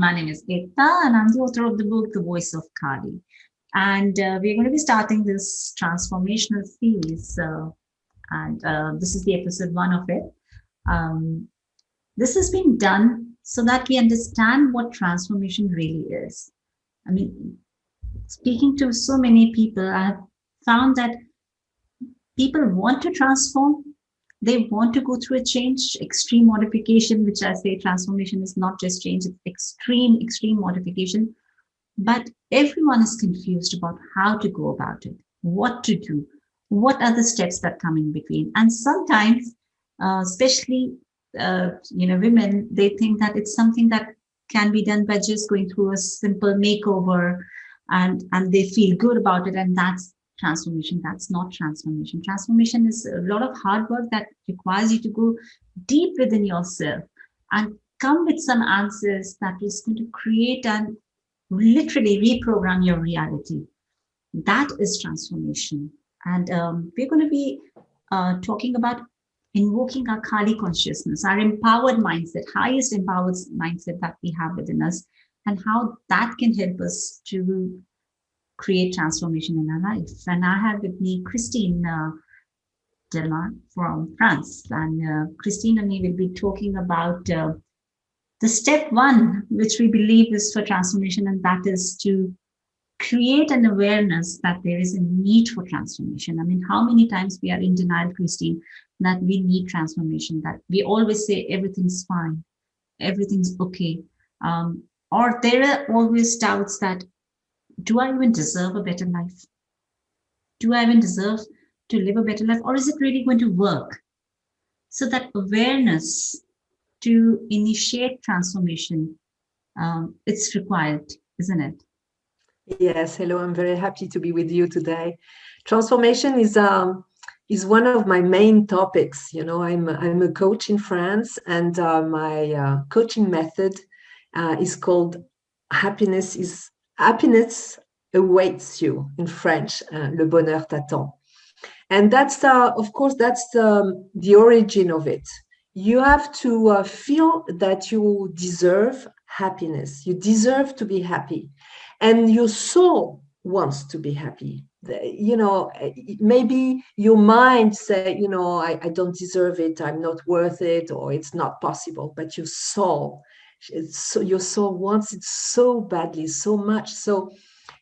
My name is Ekta, and I'm the author of the book, The Voice of Kali. And we're going to be starting this transformational series, and this is the episode one of it. Um, this has been done so that we understand what transformation really is. I mean, speaking to so many people, I've found that people want to transform. They want to go through a change, extreme modification, which I say transformation is not just change, it's extreme modification. But everyone is confused about how to go about it, what to do, what are the steps that come in between. And sometimes, especially women, they think that it's something that can be done by just going through a simple makeover, and they feel good about it, and that's transformation. That's not transformation. Transformation is a lot of hard work that requires you to go deep within yourself and come with some answers that is going to create and literally reprogram your reality. That is transformation. And we're going to be talking about invoking our Kali consciousness, our empowered mindset, highest empowered mindset that we have within us, and how that can help us to create transformation in our life. And I have with me Christine Delmar from France. And Christine and me will be talking about the step one, which we believe is for transformation, and that is to create an awareness that there is a need for transformation. I mean, how many times we are in denial, Christine, that we need transformation, that we always say everything's fine, everything's okay. Or there are always doubts that, do I even deserve a better life? Do I even deserve to live a better life? Or is it really going to work? So that awareness to initiate transformation, it's required, isn't it? Yes, hello. I'm very happy to be with you today. Transformation is one of my main topics. You know, I'm a coach in France, and my coaching method is called happiness awaits you in French. Le bonheur t'attend, and that's of course that's the origin of it. You have to feel that you deserve happiness. You deserve to be happy, and your soul wants to be happy. Maybe your mind say, I don't deserve it, I'm not worth it, or it's not possible. But your soul wants it so badly, so much. So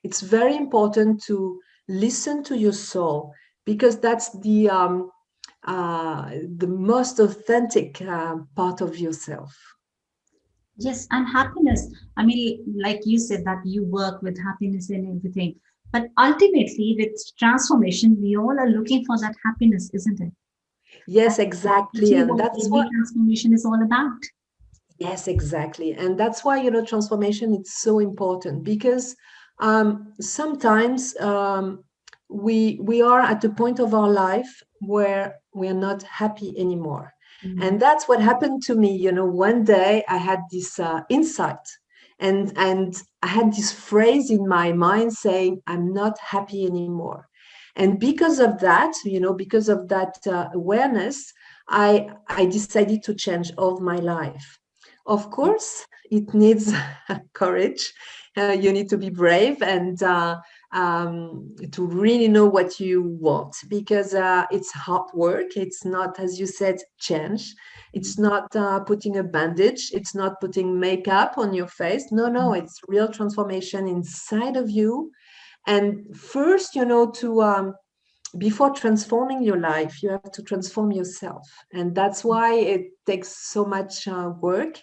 it's very important to listen to your soul, because that's the most authentic part of yourself. Yes, and happiness. I mean, like you said, that you work with happiness and everything. But ultimately, with transformation, we all are looking for that happiness, isn't it? Yes, That's exactly. actually And what that's every what, transformation is all about. yes, exactly. And that's why, transformation is so important, because sometimes we are at a point of our life where we are not happy anymore. And Mm. that's what happened to me. One day I had this insight, and I had this phrase in my mind saying, I'm not happy anymore. And because of that awareness, I decided to change all my life. Of course, it needs courage. You need to be brave, and to really know what you want, because it's hard work. It's not, as you said, change. It's not putting a bandage. It's not putting makeup on your face. No, no, it's real transformation inside of you. And first, to before transforming your life, you have to transform yourself. And that's why it takes so much work.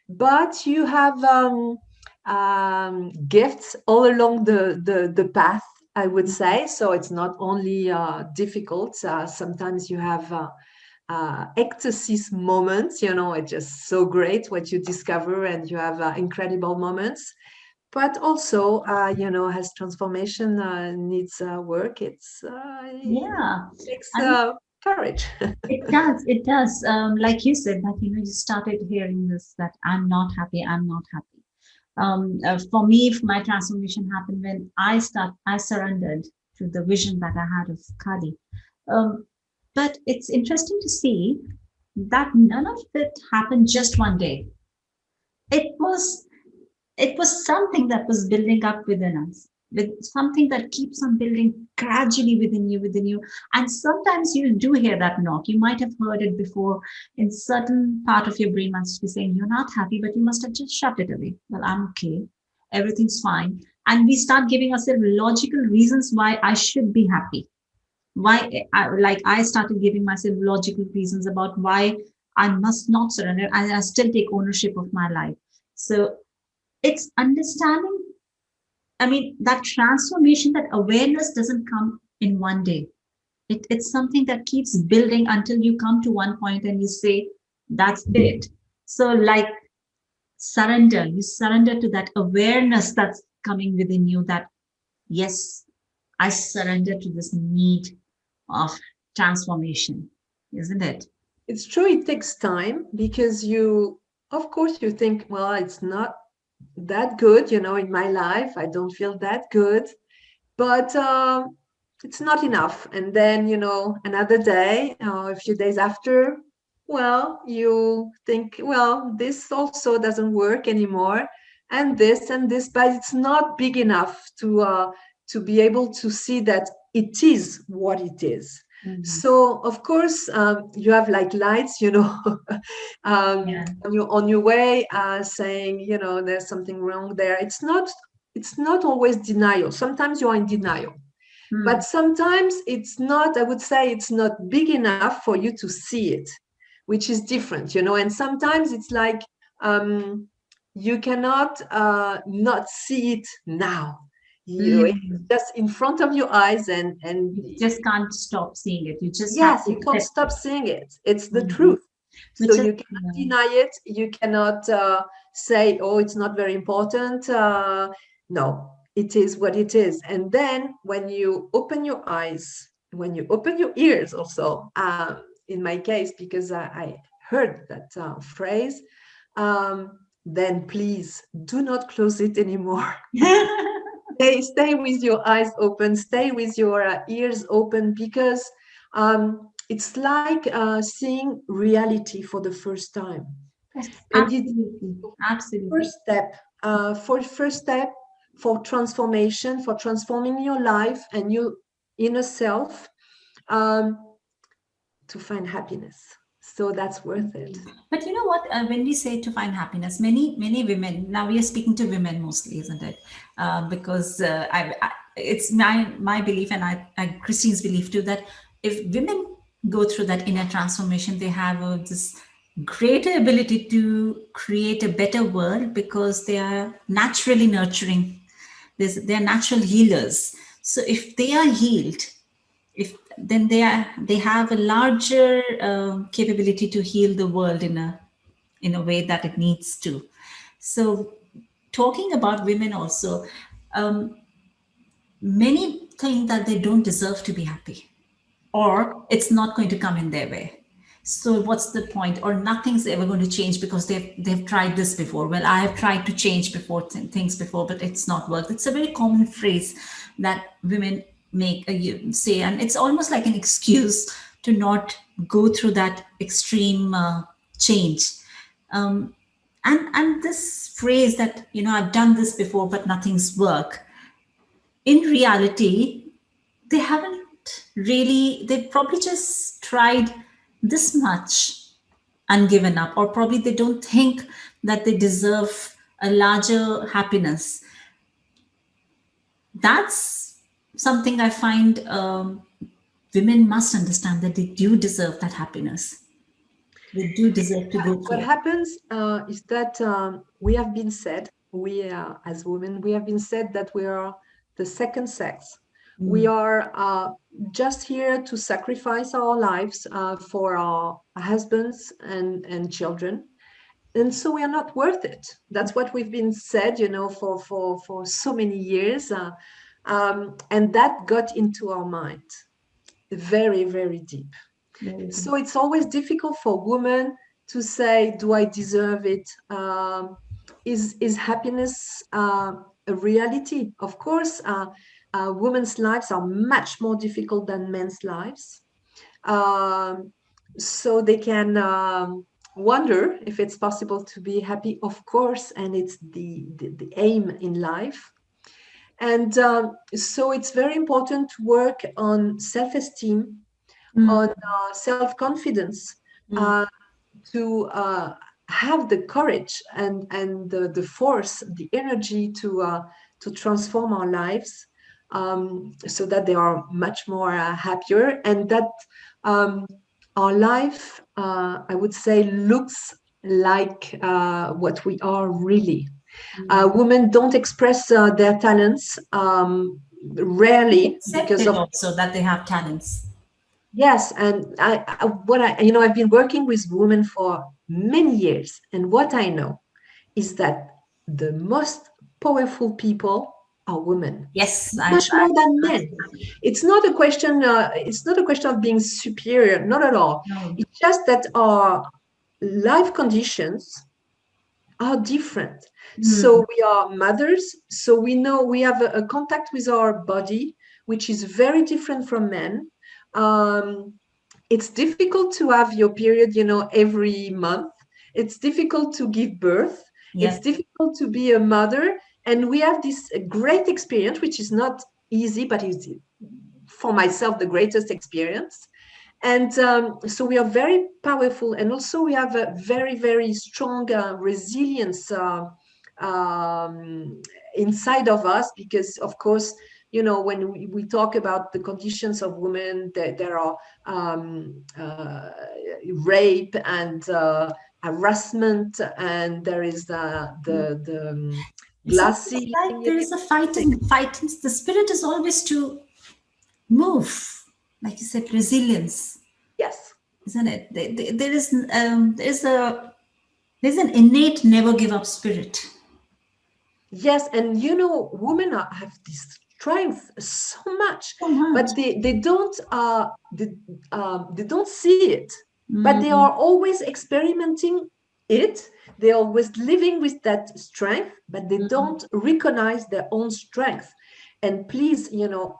But you have gifts all along the path, I would say. So it's not only difficult. Sometimes you have ecstasy moments, it's just so great what you discover, and you have incredible moments. But also, as transformation needs work, it Yeah, takes I mean, courage. it does. It does. Like you said, that you started hearing this, that I'm not happy. I'm not happy. For me, my transformation happened when I surrendered to the vision that I had of Kali. Um, but it's interesting to see that none of it happened just one day. It was It was something that was building up within us, with something that keeps on building gradually within you. And sometimes you do hear that knock. You might have heard it before. In certain part of your brain must be saying you're not happy, but you must have just shut it away. Well, I'm okay, everything's fine. And we start giving ourselves logical reasons why I should be happy, why like I started giving myself logical reasons about why I must not surrender and I still take ownership of my life. So it's understanding. I mean, that transformation, that awareness doesn't come in one day. It's something that keeps building until you come to one point and you say, that's it. So, like surrender, you surrender to that awareness that's coming within you that, yes, I surrender to this need of transformation, isn't it? It's true, it takes time because you, of course, you think, well, it's not that good, in my life. I don't feel that good, but it's not enough. And then, another day, a few days after, well, you think, well, this also doesn't work anymore, and this, but it's not big enough to be able to see that it is what it is. Mhm. So of course, you have like lights, Yeah. on your way, saying, there's something wrong there. It's not always denial. Sometimes you are in denial, but Hmm. sometimes it's not, I would say it's not big enough for you to see it, which is different, and sometimes it's like, you cannot not see it now. It's Hmm. just in front of your eyes, and You just can't stop seeing it. You just have yes, to you can't accept stop it. seeing it. It's the Mhm. truth. So Which is, you cannot yeah. deny it. You cannot say, oh, it's not very important. No, it is what it is. And then when you open your eyes, when you open your ears also, in my case, because I heard that phrase, then please do not close it anymore. Stay with your eyes open, stay with your ears open, because it's like seeing reality for the first time. Yes, And it's absolutely, absolutely. first step, first step for transformation, for transforming your life and your inner self, um, to find happiness. So that's worth it. But you know what? When we say to find happiness, many women. Now we are speaking to women mostly, isn't it? Because it's my belief, and Christine's belief too, that if women go through that inner transformation, they have this greater ability to create a better world because they are naturally nurturing. They are natural healers. So if they are healed, if then they have a larger capability to heal the world in a way that it needs to. So talking about women also, um, many think that they don't deserve to be happy, or it's not going to come in their way. So what's the point? Or nothing's ever going to change because they've tried this before. Well, I have tried to change before things before, but it's not worked. It's a very common phrase that women make say, and it's almost like an excuse to not go through that extreme change. Um, and this phrase that I've done this before, but nothing's worked. In reality, they haven't really, they probably just tried this much and given up, or probably they don't think that they deserve a larger happiness. That's something I find women must understand, that they do deserve that happiness. They do deserve to go What through it. happens is that we have been said, we as women, we have been said that we are the second sex. We Mm. are just here to sacrifice our lives for our husbands and children. And so we are not worth it. That's what we've been said, for so many years. And that got into our mind very, very deep. Very good. So it's always difficult for women to say, do I deserve it? Is happiness a reality? Of course, women's lives are much more difficult than men's lives. Um, so they can wonder if it's possible to be happy, of course, and it's the aim in life. And so it's very important to work on self-esteem, on Mm, self-confidence, mm, uh, to have the courage and the force, the energy to transform our lives, so that they are much more happier, and that um, our life, I would say, looks like what we are really. mm. Women don't express their talents, rarely, Accept because it of. also that they have talents. Yes, and I've been working with women for many years, and what I know is that the most powerful people are women, Yes, much more than men. It's not a question. It's not a question of being superior, not at all. no. It's just that our life conditions are different. Mm, So we are mothers, so we know we have a contact with our body, which is very different from men. Um, it's difficult to have your period, every month. It's difficult to give birth. It's yeah. difficult to be a mother. And we have this great experience, which is not easy, but it's for myself the greatest experience. And so we are very powerful, and also we have a very, very strong resilience um, inside of us, because, of course, when we talk about the conditions of women, there are rape and harassment, and there is the glass It's ceiling. like there is a fighting. The spirit is always to move, like you said, resilience, Yes. isn't it? There's an innate never give up spirit. Yes, and women have this strength so much, So much. but they don't see it. But they Mm, are always experimenting it. They're always living with that strength, but they mm. don't recognize their own strength. And please,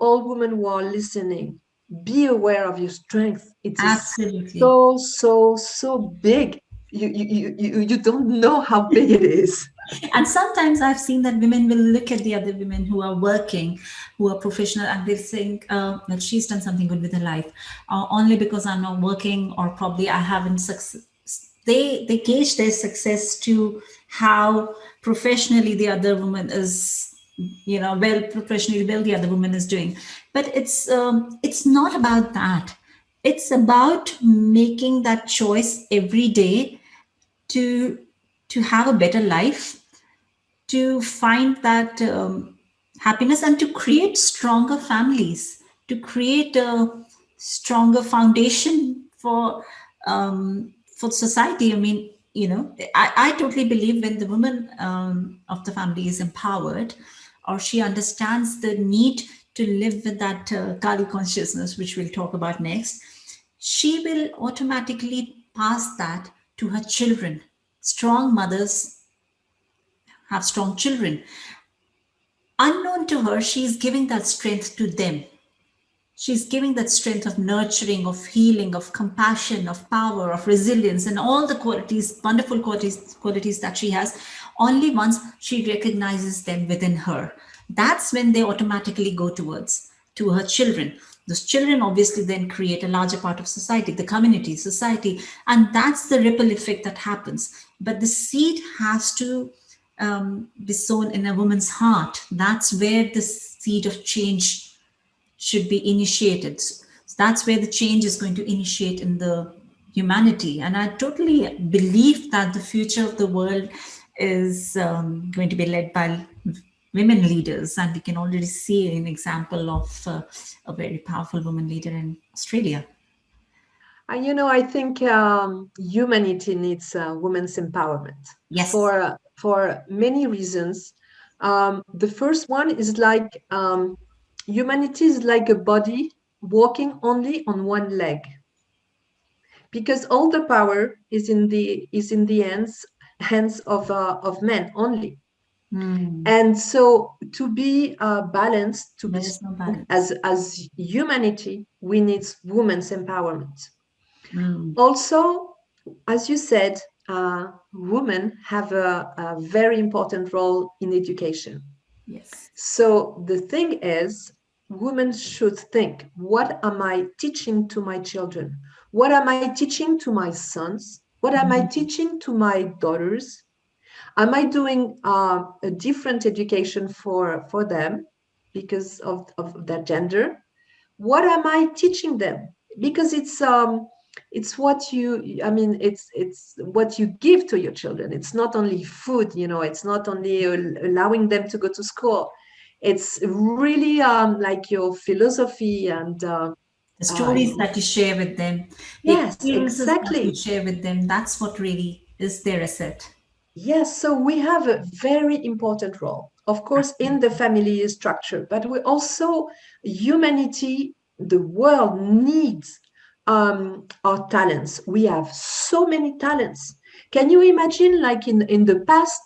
all women who are listening, be aware of your strength. It is Absolutely. so, so, so big. You don't know how big it is. And sometimes I've seen that women will look at the other women who are working, who are professional, and they think that she's done something good with her life, only because I'm not working, or probably I haven't success. They gauge their success to how professionally the other woman is, well, professionally well the other woman is doing. But it's not about that. It's about making that choice every day to to have a better life, to find that happiness, and to create stronger families, to create a stronger foundation for society. I mean, I totally believe when the woman of the family is empowered, or she understands the need to live with that Kali consciousness, which we'll talk about next, she will automatically pass that to her children. Strong mothers have strong children. Unknown to her, she's giving that strength to them. She's giving that strength of nurturing, of healing, of compassion, of power, of resilience, and all the qualities, wonderful qualities that she has, only once she recognizes them within her. That's when they automatically go towards to her children. Those children obviously then create a larger part of society, the community, society, and that's the ripple effect that happens. But the seed has to be sown in a woman's heart. That's where the seed of change should be initiated. So that's where the change is going to initiate in the humanity. And I totally believe that the future of the world is going to be led by women leaders. And we can already see an example of a very powerful woman leader in Australia. I think humanity needs women's empowerment Yes. for many reasons. The first one is like humanity is like a body walking only on one leg, because all the power is in the hands of men only. Mm. And so to be balanced, to be There is no strong balance. as humanity, we need women's empowerment. Mm. Also, as you said, women have a very important role in education. Yes. So the thing is, women should think, what am I teaching to my children? What am I teaching to my sons? What am I Mhm. teaching to my daughters? Am I doing a different education for them because of their gender? What am I teaching them? Because it's what you, I mean, it's what you give to your children. It's not only food, you know, it's not only allowing them to go to school. It's really like your philosophy and The uh, stories that you share with them, the yes, experiences that you exactly. share with them, that's what really is their asset. Yes, so we have a very important role, of course, in the family structure, but we also, humanity, the world needs our talents. We have so many talents. Can you imagine, like in the past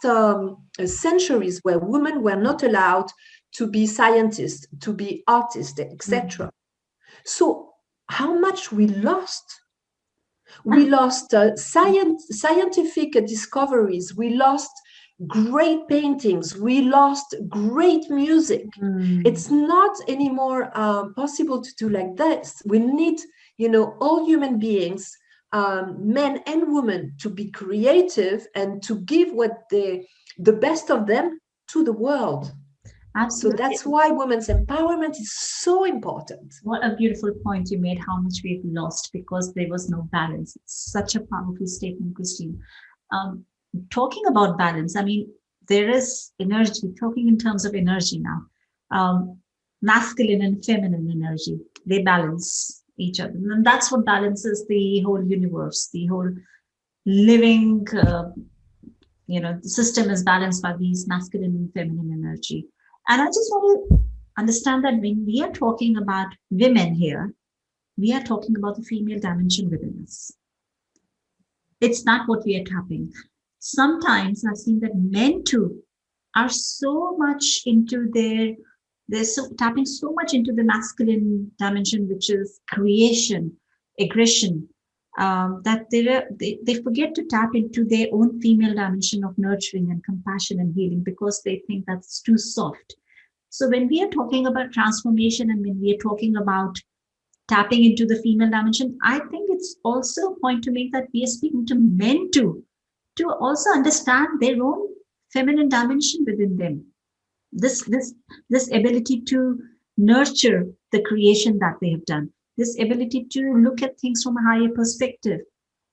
centuries, where women were not allowed to be scientists, to be artists, Mhm. etc.? So, how much we lost? We And lost scientific discoveries. We lost great paintings. We lost great music. mm, It's not anymore possible to do like this. We need, you know, all human beings, men and women, to be creative and to give the best of them to the world. So absolutely. that's why women's empowerment is so important. What a beautiful point you made, how much we've lost because there was no balance. It's such a powerful statement, Christine. Um, Talking about balance, I mean, there is energy, talking in terms of energy now. Masculine and feminine energy, they balance each other. And that's what balances the whole universe, the whole living, the system is balanced by these masculine and feminine energy. And I just want to understand that when we are talking about women here, we are talking about the female dimension within us. It's not what we are tapping. Sometimes I've seen that men too are so much into they're so tapping so much into the masculine dimension, which is creation, aggression, that they forget to tap into their own female dimension of nurturing and compassion and healing because they think that's too soft. So when we are talking about transformation and when we are talking about tapping into the female dimension, I think it's also a point to make that we are speaking to men too, to also understand their own feminine dimension within them. This this this ability to nurture the creation that they have done, this ability to look at things from a higher perspective,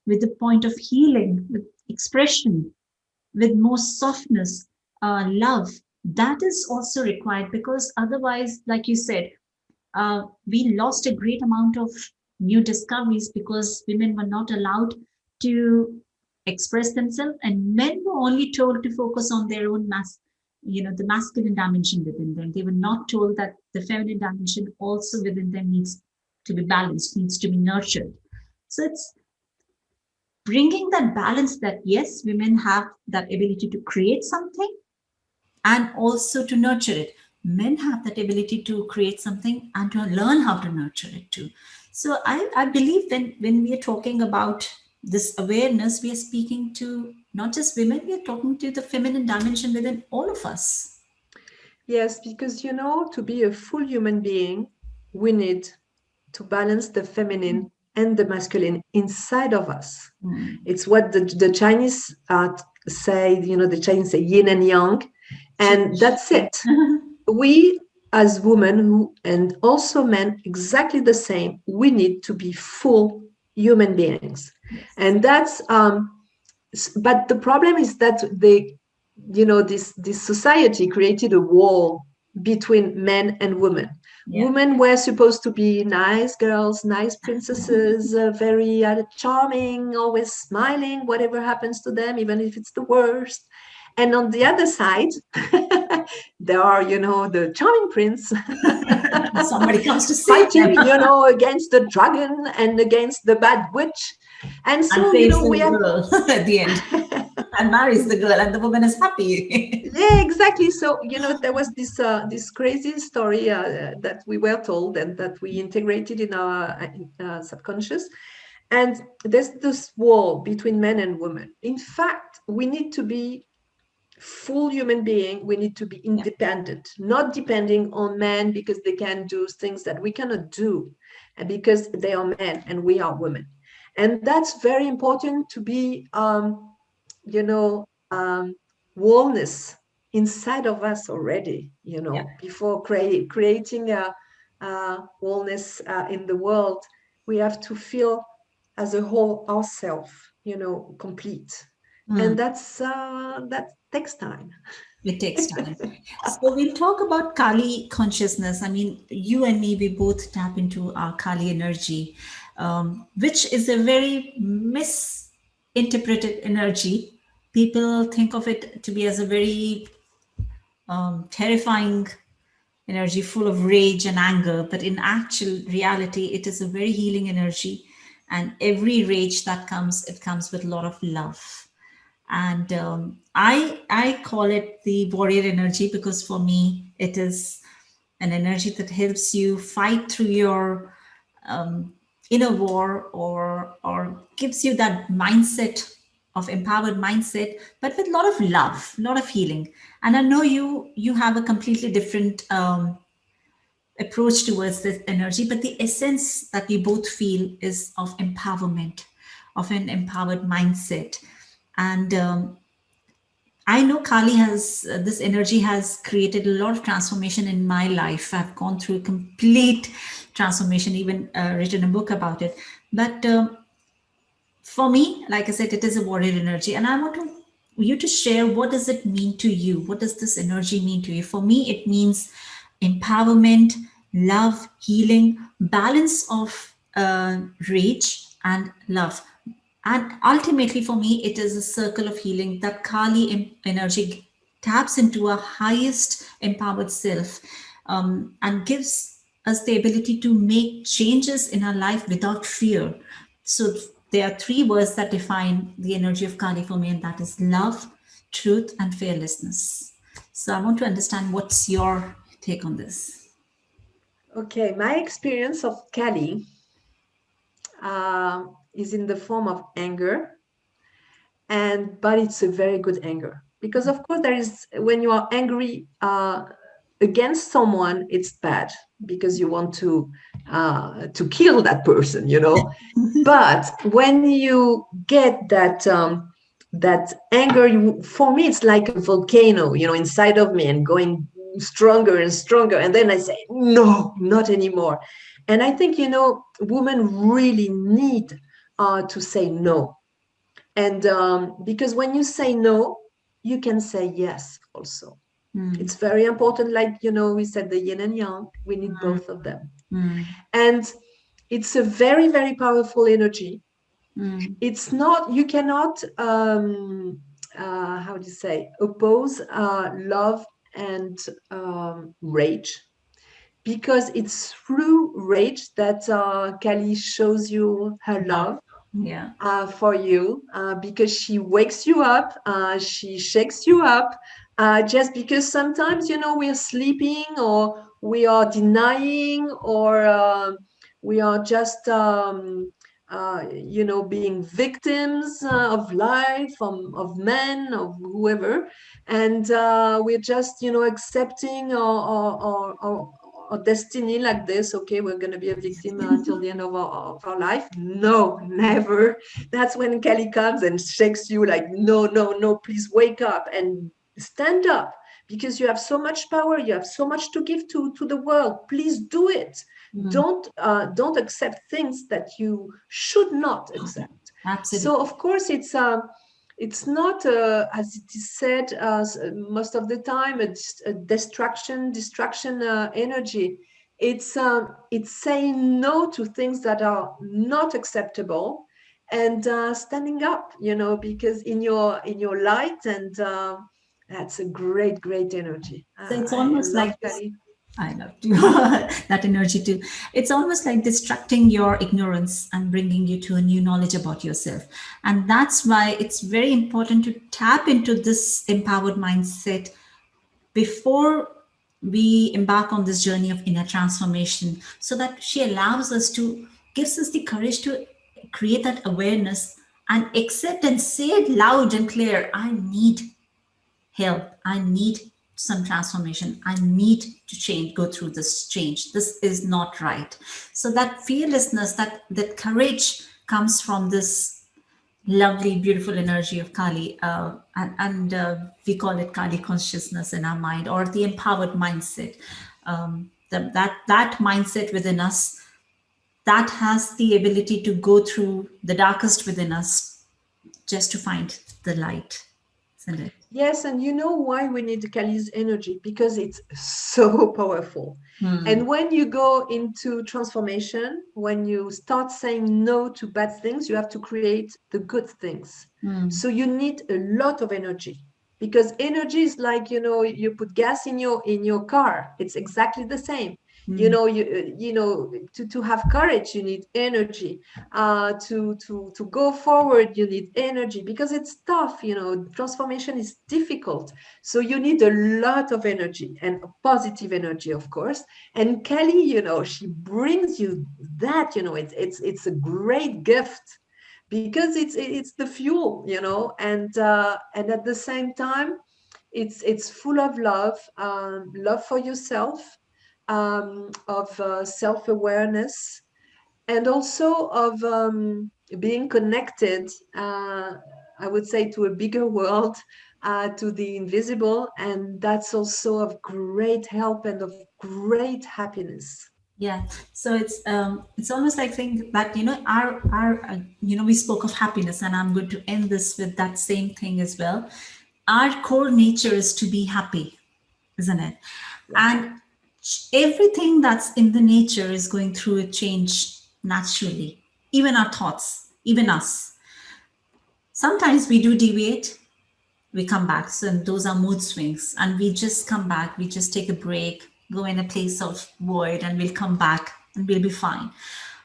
with the point of healing, with expression, with more softness, love. That is also required because otherwise, like you said, we lost a great amount of new discoveries because women were not allowed to express themselves and men were only told to focus on their own the masculine dimension within them. They were not told that the feminine dimension also within them needs to be balanced, needs to be nurtured. So it's bringing that balance that yes, women have that ability to create something and also to nurture it. Men have that ability to create something and to learn how to nurture it too. So I believe when we are talking about this awareness, we are speaking to not just women, we are talking to the feminine dimension within all of us. Yes, because you know, to be a full human being, we need to balance the feminine and the masculine inside of us. Mm. It's what the Chinese say, you know, the Chinese say yin and yang, and that's it. We as women who, and also men, exactly the same, we need to be full human beings. Yes. And that's but the problem is that they, you know, this society created a wall between men and women. Yeah. Women were supposed to be nice girls, nice princesses, very charming, always smiling, whatever happens to them, even if it's the worst. And on the other side, there are, you know, the charming prince Somebody comes to save them fighting, you know, against the dragon and against the bad witch. And and so, you saves know, the we have girl at the end and marries the girl, and the woman is happy. yeah, exactly. So, you know, there was this crazy story that we were told and that we integrated in our subconscious. And there's this wall between men and women. In fact, we need to be full human being. We need to be Yeah. independent, not depending on men because they can do things that we cannot do, and because they are men and we are women. And that's very important to be, you know, wholeness inside of us already, Yeah. before creating a wholeness in the world. We have to feel as a whole ourselves, complete. Mm. And that takes time. It takes time. So we'll talk about Kali consciousness. I mean, you and me, we both tap into our Kali energy, which is a very misinterpreted energy. People think of it to be as a very terrifying energy full of rage and anger, but in actual reality, it is a very healing energy. And every rage that comes, it comes with a lot of love. And I call it the warrior energy because for me it is an energy that helps you fight through your inner war, or gives you that mindset of empowered mindset, but with a lot of love, a lot of healing. And I know you have a completely different approach towards this energy, but the essence that we both feel is of empowerment, of an empowered mindset. And I know Kali has this energy has created a lot of transformation in my life. I've gone through complete transformation, even written a book about it. But for me, like I said, it is a warrior energy, and I want you to share, what does it mean to you? What does this energy mean to you? For me, it means empowerment, love, healing, balance of rage and love. And ultimately, for me, it is a circle of healing that Kali energy taps into our highest empowered self, and gives us the ability to make changes in our life without fear. So, there are three words that define the energy of Kali for me, and that is love, truth, and fearlessness. So, I want to understand what's your take on this. Okay, my experience of Kali is in the form of anger, and but it's a very good anger, because of course there is, when you are angry against someone, it's bad because you want to kill that person, but when you get that anger, for me it's like a volcano, inside of me, and going stronger and stronger, and then I say no, not anymore. And I think, women really need to say no. And because when you say no, you can say yes also. Mm, It's very important. Like, we said the yin and yang, we need both of them. mm, And it's a very, very powerful energy. mm, It's not, you cannot, how do you say, oppose love and rage, because it's through rage that Kali shows you her love. love Yeah. for you, because she wakes you up, she shakes you up, just because sometimes, we're sleeping, or we are denying, or we are just, being victims of life, of men, of whoever. And we're just, accepting our destiny like this. Okay, we're going to be a victim until the end of our life. No, never. That's when Kelly comes and shakes you like, no, no, no, please wake up and stand up, because you have so much power, you have so much to give to the world. Please do it. Mm, Don't accept things that you should not accept. absolutely. So of course it's not, as it is said, most of the time, a distraction energy. It's saying no to things that are not acceptable, and standing up, because in your light. And that's a great energy. So it's I almost love like this. Kali. I love to that energy too. It's almost like distracting your ignorance and bringing you to a new knowledge about yourself. And that's why it's very important to tap into this empowered mindset before we embark on this journey of inner transformation, so that she allows us to, gives us the courage to create that awareness and accept and say it loud and clear. I need help. I need some transformation. I need to change, go through this change. This is not right. So that fearlessness, that courage comes from this lovely, beautiful energy of Kali, and we call it Kali consciousness in our mind, or the empowered mindset. That mindset within us that has the ability to go through the darkest within us just to find the light, isn't it? Yes, and you know why we need Kali's energy? Because it's so powerful. Hmm. And when you go into transformation, when you start saying no to bad things, you have to create the good things. Hmm. So you need a lot of energy, because energy is like, you put gas in your car. It's exactly the same. Hmm. To have courage, you need energy. To go forward, you need energy, because it's tough. Transformation is difficult, so you need a lot of energy, and positive energy, of course. And Kelly, she brings you that. It's a great gift, because it's the fuel, and at the same time, it's full of love, love for yourself, of self-awareness, and also of being connected, I would say, to a bigger world, to the invisible, and that's also of great help and of great happiness. Yeah. So it's almost like saying that our we spoke of happiness, and I'm going to end this with that same thing as well. Our core nature is to be happy, isn't it? Yeah. And everything that's in the nature is going through a change naturally. Even our thoughts, even us. Sometimes we do deviate, we come back. So those are mood swings, and we just come back. We just take a break, go in a place of void, and we'll come back and we'll be fine.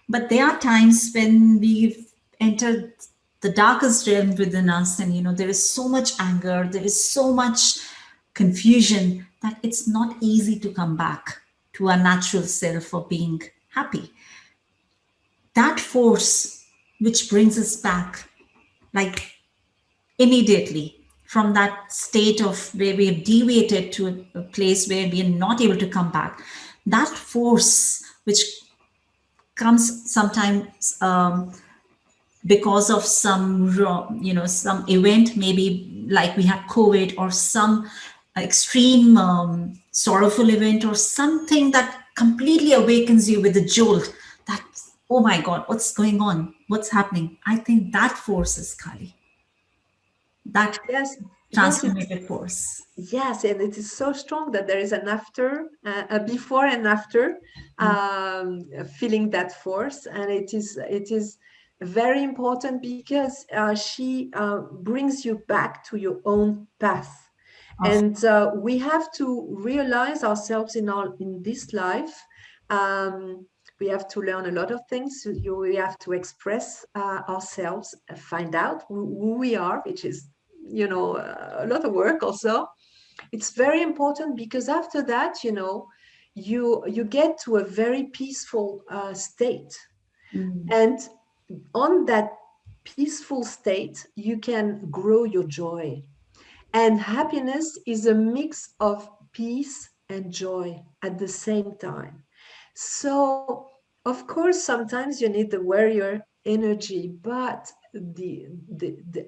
But there are times when we've entered the darkest realm within us, and there is so much anger, there is so much confusion that it's not easy to come back to our natural self of being happy. That force which brings us back, like immediately from that state of where we have deviated to a place where we are not able to come back, that force which comes sometimes because of some some event, maybe like we have COVID, or some extreme sorrowful event, or something that completely awakens you with a jolt, that, oh my god, what's going on, what's happening. I think that force is Kali, that Yes, yes, transformative force. yes, and it is so strong that there is an after, a before and after, feeling that force, and it is very important, because she brings you back to your own path, Of and we have to realize ourselves in this life. Um, we have to learn a lot of things. We have to express ourselves, find out who we are, which is a lot of work also. It's very important, because after that, you get to a very peaceful state, mm, and on that peaceful state you can grow your joy. And happiness is a mix of peace and joy at the same time. So of course sometimes you need the warrior energy, but the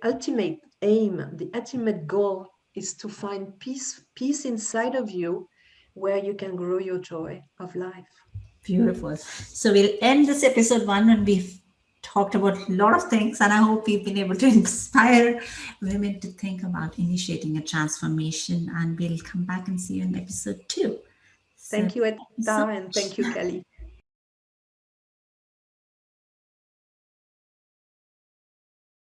ultimate aim, the ultimate goal, is to find peace inside of you, where you can grow your joy of life. Beautiful. So we'll end this episode one, and we've talked about a lot of things, and I hope we've been able to inspire women to think about initiating a transformation. And we'll come back and see you in episode two. So Thank you, thank you so Ekta, and much. thank you, Kelly.